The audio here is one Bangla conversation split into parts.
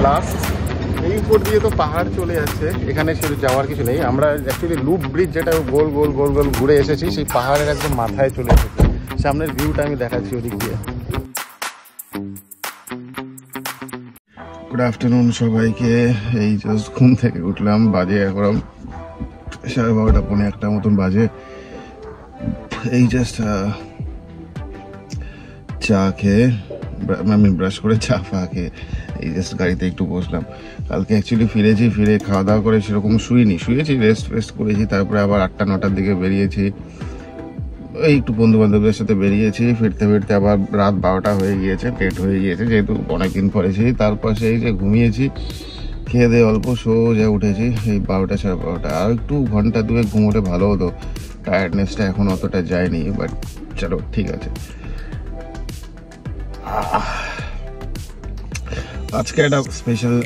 লাস্ট। এই উপর দিয়ে তো পাহাড় চলে যাচ্ছে, এখানে শুধু যাওয়ার কিছু নেই। আমরা অ্যাকচুয়ালি লুপ ব্রিজ যেটা গোল গোল গোল গোল ঘুরে এসেছি, সেই পাহাড়ের একদম মাথায় চলে এসেছি। সামনের ভিউটা আমি দেখাচ্ছি ওদিক দিয়ে। গুড আফটারনুন সবাইকে। এই জাস্ট ঘুম থেকে উঠলাম, বাজে এখন 12:30 পৌনে 1 মতন বাজে। এই জাস্ট চা খেয়ে, আমি ব্রাশ করে চা ফা খেয়ে এই জাস্ট গাড়িতে একটু বসলাম। কালকে অ্যাকচুয়ালি ফিরে খাওয়া দাওয়া করে সেরকম শুয়েছি, রেস্ট করেছি। তারপরে আবার 8টা-9টার দিকে বেরিয়েছি, এই একটু বন্ধু বান্ধবদের সাথে বেরিয়েছি। ফিরতে আবার রাত 12টা হয়ে গিয়েছে, লেট হয়ে গিয়েছে যেহেতু অনেকদিন পরেছি। তারপর সেই যে ঘুমিয়েছি, খেয়ে দিয়ে অল্প সোজা উঠেছি এই 12টা সাড়ে 12টা। আর একটু ঘন্টা 2 ঘুমোলে ভালো হতো, টায়ার্ডনেসটা এখন অতটা যায়নি, বাট চলো ঠিক আছে। আজকে একটা স্পেশাল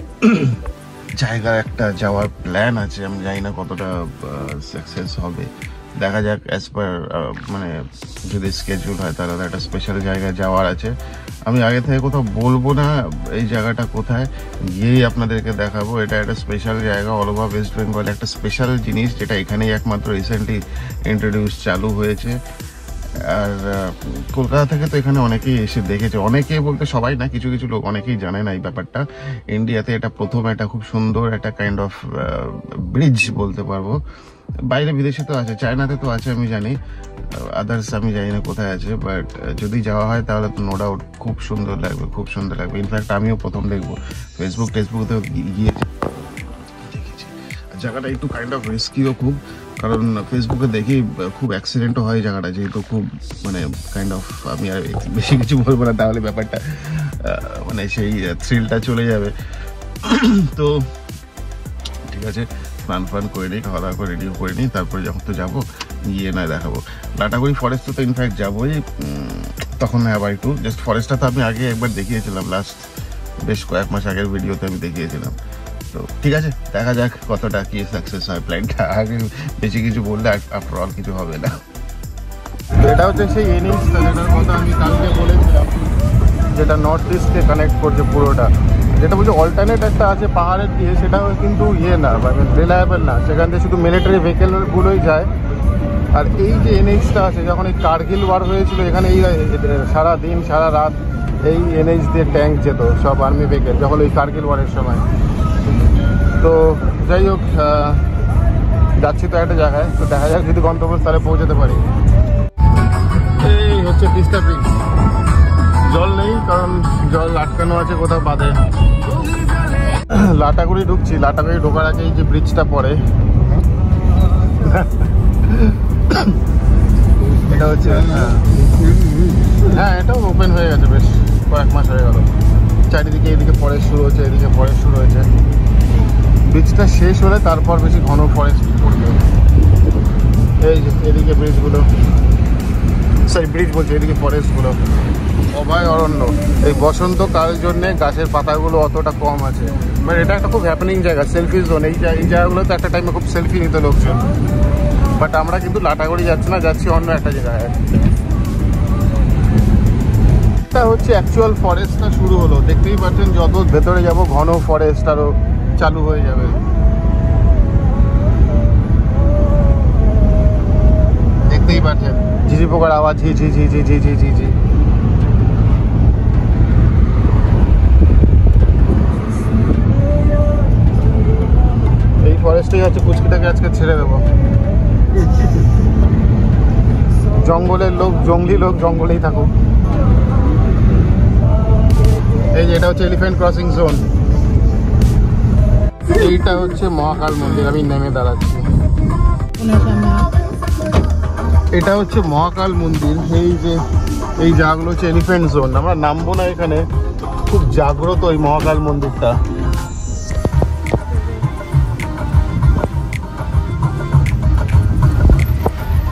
জায়গায় একটা যাওয়ার প্ল্যান আছে। আমি জানি না কতটা সাকসেস হবে, দেখা যাক। অ্যাজ পার মানে যদি স্কেডিউল হয় তাহলে একটা স্পেশাল জায়গায় যাওয়ার আছে। আমি আগে থেকে কোথাও বলবো না এই জায়গাটা কোথায়, গিয়েই আপনাদেরকে দেখাবো। এটা একটা স্পেশাল জায়গা, অল ওভার ওয়েস্ট বেঙ্গল একটা স্পেশাল জিনিস, যেটা এখানেই একমাত্র রিসেন্টলি ইন্ট্রোডিউস চালু হয়েছে। আর কলকাতা থেকে তো এখানে অনেকেই এসে দেখেছে, অনেকে বলতে সবাই না, কিছু কিছু লোক অনেকেই জানে না এই ব্যাপারটা। ইন্ডিয়াতে এটা প্রথম একটা খুব সুন্দর একটা কাইন্ড অফ ব্রিজ বলতে পারবো। বাইরে বিদেশে তো আছে, চায়নাতে তো আছে আমি জানি, আদার্স আমি জানি না কোথায় আছে। বাট যদি যাওয়া হয় তাহলে তো নো ডাউট খুব সুন্দর লাগবে। ইনফ্যাক্ট আমিও প্রথম দেখবো, ফেসবুকে গিয়েছি, দেখেছি। জায়গাটা একটু কাইন্ড অফ রিস্কিও খুব, কারণ ফেসবুকে দেখি খুব অ্যাক্সিডেন্টও হয় জায়গাটা, যেহেতু খুব মানে কাইন্ড অফ, আমি আর বেশি কিছু বলবো না, তাহলে ব্যাপারটা মানে সেই থ্রিলটা চলে যাবে। তো ঠিক আছে, স্নান ফান করে নিই, খাওয়া দাওয়া করে রেডিও করে নিই, তারপরে যখন তো যাবো গিয়ে নয় দেখাবো। লাটাগুড়ি ফরেস্ট তো ইনফ্যাক্ট যাবোই, তখন আবার একটু জাস্ট ফরেস্টটা তো আমি আগে একবার দেখিয়েছিলাম, লাস্ট বেশ কয়েক মাস আগের ভিডিওতে আমি দেখিয়েছিলাম। তো ঠিক আছে, দেখা যাক কতটা কি সাকসেস হয় প্ল্যানটা। আগে বেশি কিছু বললে আফটার অল কিছু হবে না। এটা হচ্ছে সেই ইনিংসটা যেটার কথা আমি কালকে বলেছিলাম, যেটা নর্থ ইস্টকে কানেক্ট করছে পুরোটা। যেটা বলছে অল্টারনেট একটা আছে পাহাড়ের দিয়ে, সেটাও কিন্তু না, মানে রিলায়েবল না, সেখান থেকে শুধু মিলিটারি ভেহিকেলগুলোই যায়। আর এই যে এনএইচটা আছে, যখন এই কার্গিল ওয়ার হয়েছিল এখানে, এই সারা দিন সারা রাত এই এনএইচ দিয়ে ট্যাঙ্ক যেত, সব আর্মি ভেহিকেল, যখন ওই কার্গিল ওয়ারের সময়। তো যাই হোক, যাচ্ছি তো একটা জায়গায়, তো দেখা যাক যদি গন্তব্যস্থলে পৌঁছাতে পারি। এই হচ্ছে তিস্তা ব্রিজ, জল নেই কারণ জল আটকানো আছে কোথাও বাঁধে। লাটাগুড়ি ঢুকছি, লাটাগুড়ি ঢোকার আগে এই যে ব্রিজটা পড়ে, এটা হচ্ছে, হ্যাঁ এটাও ওপেন হয়ে গেছে, বেশ কয়েক মাস হয়ে গেল। চারিদিকে এদিকে ফরেস্ট শুরু হয়েছে, এদিকে ফরেস্ট শুরু হয়েছে। ব্রিজটা শেষ হলে তারপর বেশি ঘন ফরেস্ট পড়বে। এই যে এদিকে ব্রিজগুলো, সরি ব্রিজ বলছে, এদিকে ফরেস্টগুলো, অভয় অরণ্য। এই বসন্তকাল জন্যে গাছের পাতাগুলো অতটা কম আছে। মানে এটা একটা খুব হ্যাপেনিং জায়গা, সেলফি জোন। এই জায়গাগুলোতে একটা টাইমে খুব সেলফি নিতে লোকজন। বাট আমরা কিন্তু লাটাগুড়ি যাচ্ছি না, যাচ্ছি অন্য একটা জায়গায়। এটা হচ্ছে অ্যাকচুয়াল ফরেস্টটা শুরু হলো, দেখতেই পাচ্ছেন। যত ভেতরে যাব ঘন ফরেস্ট আরও চালু হয়ে যাবে। দেখতেই পাচ্ছেন ঝিঝি পোকার আওয়াজ, ঝি ঝি ঝি ঝি ঝি ঝি ঝি ঝি। এই ফরেস্টেই হচ্ছে পুচকিটাকে আজকে ছেড়ে দেবো। জঙ্গলের লোক, জঙ্গলি লোক জঙ্গলেই থাকুক। এই যে এটা হচ্ছে এলিফ্যান্ট ক্রসিং জোন। এইটা হচ্ছে মহাকাল মন্দির, আমি নেমে দাঁড়াচ্ছি। এটা হচ্ছে মহাকাল মন্দির। এই যে এই জায়গাগুলো হচ্ছে এলিফ্যান্ট জোন। আমরা নামবো না এখানে, খুব জাগ্রত এই মহাকাল মন্দিরটা।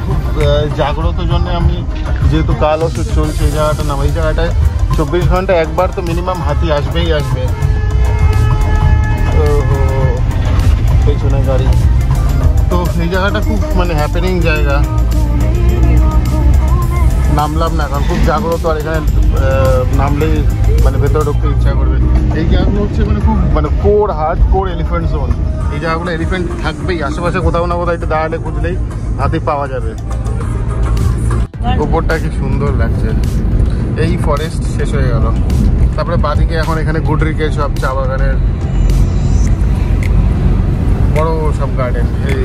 খুব জাগ্রত জন্য আমি, যেহেতু কাল ওষুধ চলছে, এই জায়গাটা নাম। এই জায়গাটায় 24 ঘন্টা একবার তো মিনিমাম হাতি আসবেই আসবে। পেছনে গাড়ি। তো এই জায়গাটা খুব মানে হ্যাপেনিং জায়গা। নামলাম না, কারণ খুব জাগ্রত, আর এখানে নামলেই মানে ভেতরে ঢুকতে ইচ্ছা করবে। এই জায়গাগুলো হচ্ছে মানে খুব মানে কোর এলিফ্যান্ট জোন। এই জায়গাগুলো এলিফ্যান্ট থাকবেই, আশেপাশে কোথাও না কোথাও একটু দাঁড়ালে খুঁজলেই হাতি পাওয়া যাবে। উপরটা কি সুন্দর লাগছে। এই ফরেস্ট শেষ হয়ে গেল, তারপরে বাদিকে এখন এখানে গুডরিকে সব চা বাগানের বড় সব গার্ডেন। এই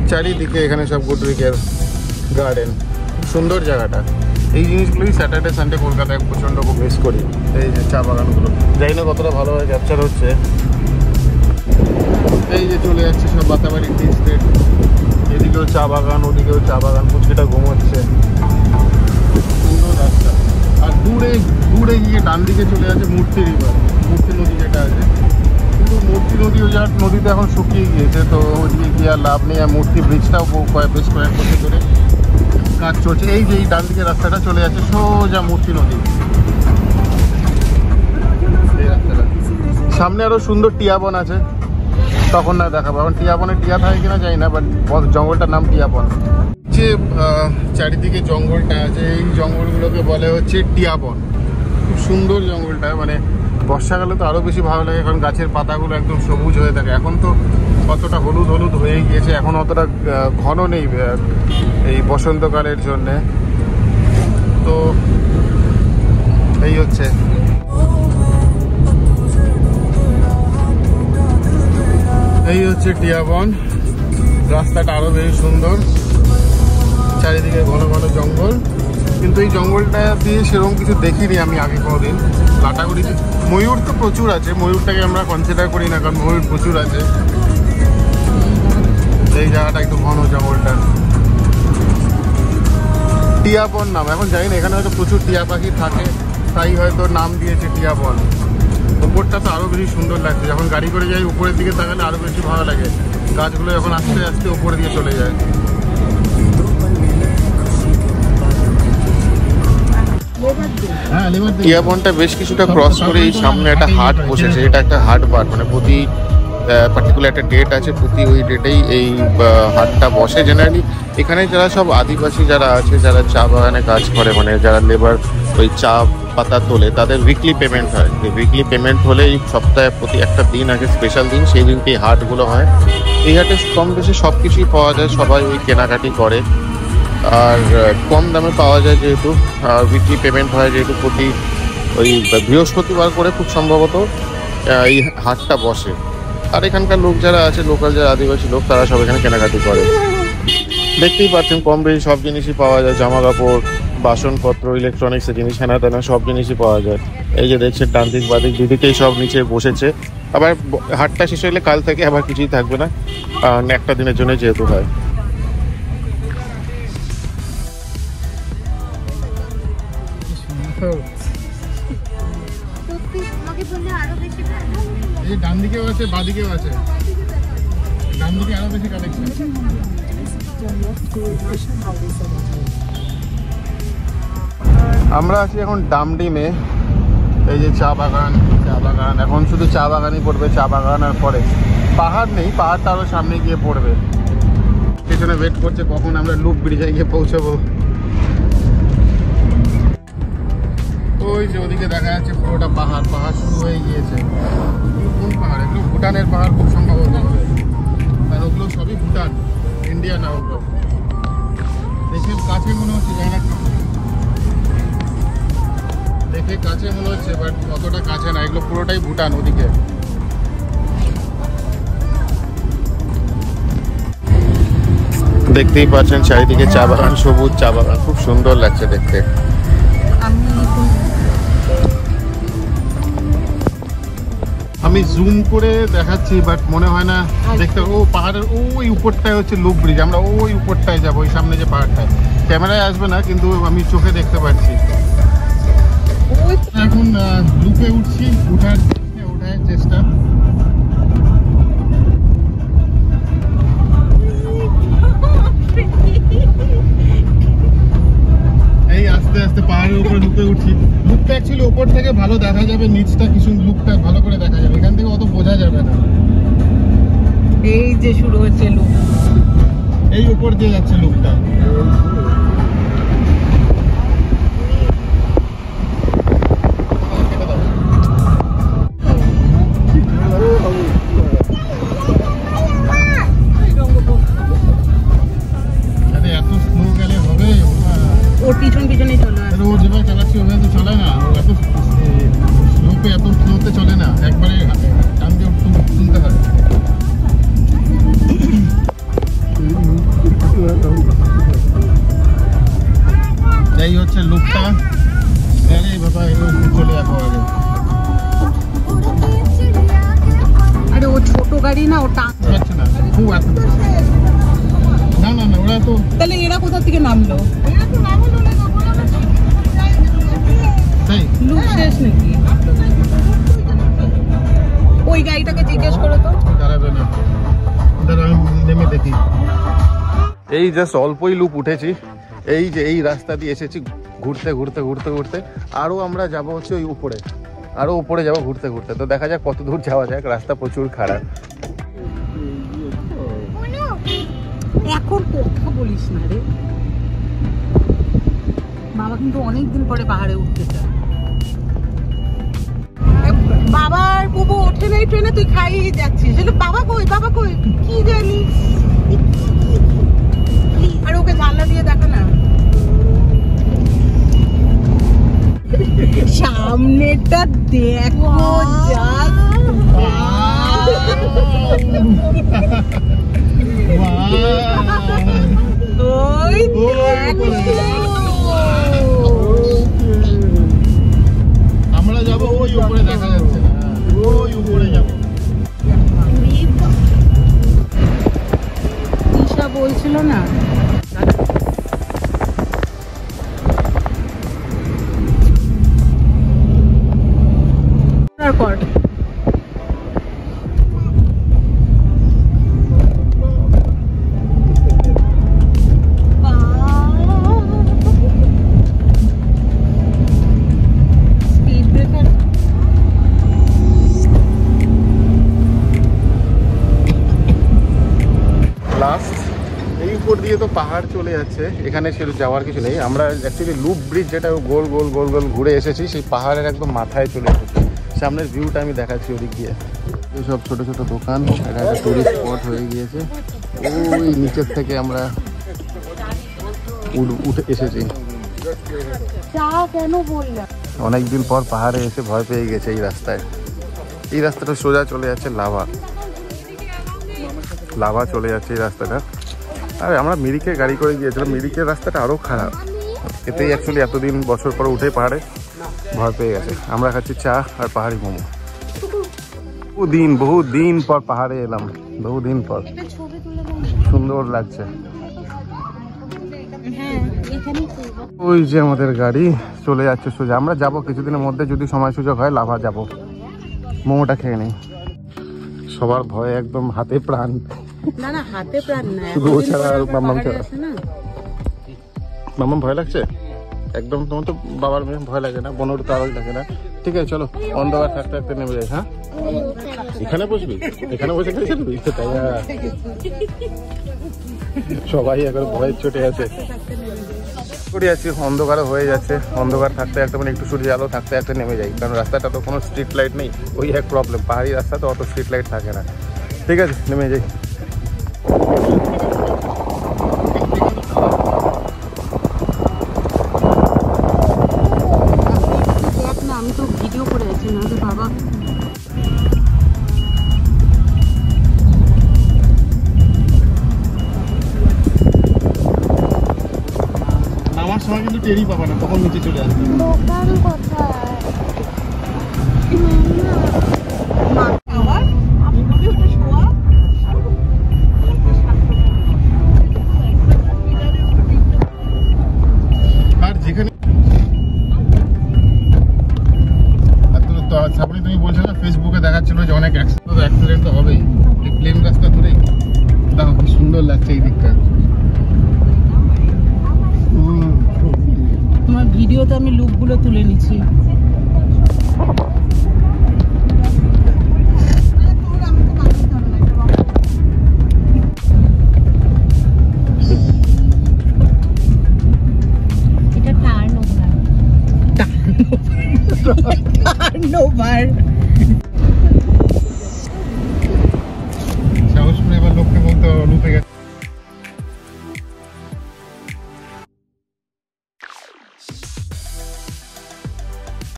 চারিদিকে এখানে সব গুডরিকের গার্ডেন, সুন্দর জায়গাটা। এই জিনিসগুলোই স্যাটারডে সানডে কলকাতায় প্রচণ্ড খুব মিস করি। এই যে চা বাগানগুলো জানি না কতটা ভালোভাবে ক্যাপচার হচ্ছে। এই যে চলে যাচ্ছে সব বাতাবাড়ি টি স্টেট, এদিকেও চা বাগান ওদিকেও চা বাগান, পুচকিটা ঘুমোচ্ছে, সুন্দর রাস্তা। আর দূরে গিয়ে ডান দিকে চলে যাচ্ছে মূর্তি রিভার, মূর্তি নদী যেটা আছে। কিন্তু মূর্তি নদীও যার নদীতে এখন শুকিয়ে গিয়েছে, তো ওদিকে গিয়ে আর লাভ নেই। আর মূর্তি ব্রিজটাও বেশ কয়েক বছর ধরে কাজ চলছে। এই যে এই ডান দিকে রাস্তাটা চলে যাচ্ছে সোজা মূর্তি নদী, এই রাস্তাটা। সামনে আরো সুন্দর টিয়া বন আছে, তখন না দেখাবো। এখন টিয়া বনে টিয়া থাকে কিনা জানি না, বাট জঙ্গলটার নাম টিয়া বন। যে চারিদিকে জঙ্গলটা আছে, এই জঙ্গলগুলোকে বলে হচ্ছে টিয়া বন। খুব সুন্দর জঙ্গলটা, মানে বর্ষাকালে তো আরো বেশি ভালো লাগে, কারণ গাছের পাতাগুলো একদম সবুজ হয়ে থাকে। এখন তো অতটা হলুদ হলুদ হয়ে গিয়েছে, এখন অতটা ঘন নেই এই বসন্তকালের জন্যে। তো এই হচ্ছে টিয়া বন। রাস্তাটা আরো বেশি সুন্দর, চারিদিকে ঘন ঘন জঙ্গল। কিন্তু এই জঙ্গলটা দিয়ে সেরকম কিছু দেখিনি আমি আগে কোনোদিন। লাটাগুড়ি ময়ূর তো প্রচুর আছে, ময়ূরটাকে আমরা কনসিডার করি না, কারণ ময়ূর প্রচুর আছে। এই জায়গাটা একটু ঘন জঙ্গলটা, টিয়া বন নাম। এখন জানি না, এখানে হয়তো প্রচুর টিয়া পাখি থাকে, তাই হয়তো নাম দিয়েছে টিয়া বন। উপরটা তো আরো বেশি সুন্দর লাগছে, যখন গাড়ি করে যাই উপরের দিকে তাকালে আরো বেশি ভালো লাগে। গাছগুলো যখন আস্তে আস্তে উপরের দিকে চলে যায়। টিয়া বনটা বেশ কিছুটা ক্রস করে এই সামনে একটা হাট বসেছে। এটা একটা হাট বার, মানে প্রতি পার্টিকুলার একটা ডেট আছে, প্রতি ওই ডেটেই এই হাটটা বসে। জেনারেলি এখানে যারা সব আদিবাসী যারা আছে, যারা চা বাগানে কাজ করে, মানে যারা লেবার ওই চা পাতা তোলে, তাদের উইকলি পেমেন্ট হয়। উইকলি পেমেন্ট হলে এই সপ্তাহে প্রতি একটা দিন আছে, স্পেশাল দিন, সেই দিনকে এই হাটগুলো হয়। এই হাটে কম বেশি সব কিছুই পাওয়া যায়, সবাই ওই কেনাকাটি করে। আর কম দামে পাওয়া যায় যেহেতু, উইকলি পেমেন্ট হয় যেহেতু, প্রতি ওই বৃহস্পতিবার করে খুব সম্ভবত এই হাটটা বসে। আর এখানকার লোক যারা আছে, লোকাল যারা আদিবাসী লোক, তারা সব এখানে কেনাকাটি করে। দেখতেই পাচ্ছেন কম বেশি সব জিনিসই পাওয়া যায়, জামা কাপড়, বাসনপত্র, ইলেকট্রনিক্সের জিনিস, হেনা তেনা সব জিনিসই পাওয়া যায়। এই যে দেখছেন ডান দিক বাদিক দুদিকেই সব নিচে বসেছে। আবার হাটটা শেষ হলে কাল থেকে আবার কিছুই থাকবে না, একটা দিনের জন্য যেহেতু হয়। এই ডান দিকেও আছে, বাদিকেও আছে, ডান দিকে আরো বেশি কালেকশন। আমরা আছি এখন ডামডিমে। এই যে চা বাগান, এখন শুধু চা বাগানই পড়বে, চা বাগান আর পরে পাহাড় নেই, পাহাড়টা আরো সামনে গিয়ে পড়বে। পেছনে ওয়েট করছে কখন আমরা লুপ ব্রিজে গিয়ে পৌঁছাবো। ওই যে ওদিকে দেখা যাচ্ছে পুরোটা পাহাড়, পাহাড় শুরু হয়ে গিয়েছে। কোন পাহাড়? এগুলো ভুটানের পাহাড় খুব সম্ভবত হবে, কারণ ওগুলো সবই ভুটান, ইন্ডিয়া না। ওগুলো দেখে কাছে মনে হচ্ছে, জানি না, দেখে কাছে মনে হচ্ছে, বাট অতটা কাছে না। এগুলো পুরোটাই ভুটান ওদিকে। দেখতেই পাচ্ছেন চারিদিকে চা বাগান, সবুজ চা বাগান, খুব সুন্দর লাগছে দেখতে। আমি জুম করে দেখাচ্ছি, বাট মনে হয় না দেখতে। ও পাহাড়ের ওই উপরটায় হচ্ছে লুপ ব্রিজ, আমরা ওই উপরটায় যাবো, ওই সামনে যে পাহাড়টায়। ক্যামেরায় আসবে না, কিন্তু আমি চোখে দেখতে পাচ্ছি। এখন লুপে উঠছি, ওঠার চেষ্টা। এই আস্তে আস্তে পাহাড়ের উপরে লুপে উঠছি। লুকটা অ্যাকচুয়ালি উপর থেকে ভালো দেখা যাবে, নিচটা কিছু লুকটা ভালো করে দেখা যাবে, এখান থেকে অত বোঝা যাবে না। এই যে শুরু হচ্ছে লুক, এই উপর দিয়ে যাচ্ছে লুকটা। লুপে এত স্লোতে চলে না, একবারে টান দিয়ে তুলতে হয়। এই হচ্ছে লুপটা। আরে বাবা চলে যাবো আগে। আরে ও ছোট গাড়ি না, ওটা যাচ্ছে না খুব না না না ওরা তো। তাহলে এরা কোথা থেকে নামলো? তাই লুপ শেষ নাকি? ওই গাড়িটাকে জিজ্ঞেস করো তো। দাঁড়াবে না, নেমে দেখি। এই জাস্ট অল্পই লুপ উঠেছি। এই যে এই রাস্তা দিয়ে এসেছি ঘুরতে ঘুরতে ঘুরতে ঘুরতে। আরও আমরা যাব হচ্ছে ওই উপরে, আরও উপরে যাবো ঘুরতে ঘুরতে। তো দেখা যাক কত দূর যাওয়া যায়, রাস্তা প্রচুর খারাপ। এখন কথা বলিস না রে বাবা, কিন্তু অনেকদিন পরে পাহাড়ে উঠতে চায়। বাবার বুবু ওঠে নাই ট্রেনে, তুই খাইয়ে যাচ্ছিস। বাবা কই, বাবা কই, কি জানি। আর ওকে জানলা দিয়ে দেখা না, সামনেটা দেখো। আমরা যাবো ওই উপরে, দেখা যাচ্ছে না, ওই উপরে যাবো। দিশা বলছিল না তারপর লাস্ট এই উপর দিয়ে তো পাহাড় চলে যাচ্ছে, এখানে সেরকম যাওয়ার কিছু নেই। আমরা অ্যাকচুয়ালি লুপ ব্রিজ যেটা গোল গোল গোল গোল ঘুরে এসেছি, সেই পাহাড়ের একদম মাথায় চলে এসেছি। সামনের ভিউটা আমি দেখাচ্ছি ওদিক দিয়ে। সব ছোট ছোট দোকান, এটা একটা টুরিস্ট স্পট হয়ে গিয়েছে। ওই নিচের থেকে আমরা উঠে এসেছি। অনেকদিন পর পাহাড়ে এসে ভয় পেয়ে গেছে এই রাস্তায়। এই রাস্তাটা সোজা চলে যাচ্ছে লাভা, লাভা চলে যাচ্ছে এই রাস্তাটা। আর আমরা মিরিকে গাড়ি করে গিয়েছিলাম, মিরিকের রাস্তাটা আরও খারাপ। এতেই অ্যাকচুয়ালি এতদিন বছর পর উঠে পাহাড়ে ভয় পেয়ে গেছে। আমরা খাচ্ছি চা আর পাহাড়ি মোমো। বহু দিন পর পাহাড়ে এলাম, বহুদিন পর। সুন্দর লাগছে। ওই যে আমাদের গাড়ি চলে যাচ্ছে সোজা। আমরা যাব কিছুদিনের মধ্যে, যদি সময় সুযোগ হয় লাভা যাব, মোমোটা খেয়ে নেই। সবার ভয় একদম হাতে প্রাণ। না না, হাতে প্রাণ না, শুধু ও ছাড়া আর মাম্মাম ছাড়া। মাম্মাম ভয় লাগছে একদম? তোমার তো বাবার মেয়ে ভয় লাগে না, বোনের তো আরোই লাগে না। ঠিক আছে চলো, অন্ধকার থাকতে থাকতে নেমে যাই। হ্যাঁ এখানে বসবি, এখানে বসে খেয়ে চলবি? সবাই এখন ভয়ের চোটে আছে। করে আছি, অন্ধকারও হয়ে যাচ্ছে। অন্ধকার থাকতে একটা মানে একটু সূর্য আলো থাকতে একটা নেমে যাই, কারণ রাস্তাটা তো কোনো স্ট্রিট লাইট নেই। ওই এক প্রবলেম, পাহাড়ি রাস্তা তো অত স্ট্রিট লাইট থাকে না। ঠিক আছে নেমে যাই। আমি তো ভিডিও করে আছি না বাবা। নামার সময় কিন্তু টেরই পাবা না, তখন নিচে চলে আসবে। আর যেখানে তুমি বলছো না ফেসবুকে দেখাচ্ছিল যে অনেক অ্যাক্সিডেন্ট তো হবেই, প্লেন রাস্তা ধরেই। দেখো কি সুন্দর লাগছে এই দিকটা। তোমার ভিডিওতে আমি লুকগুলো তুলে নিচ্ছি। এটা টার্ন ওভার।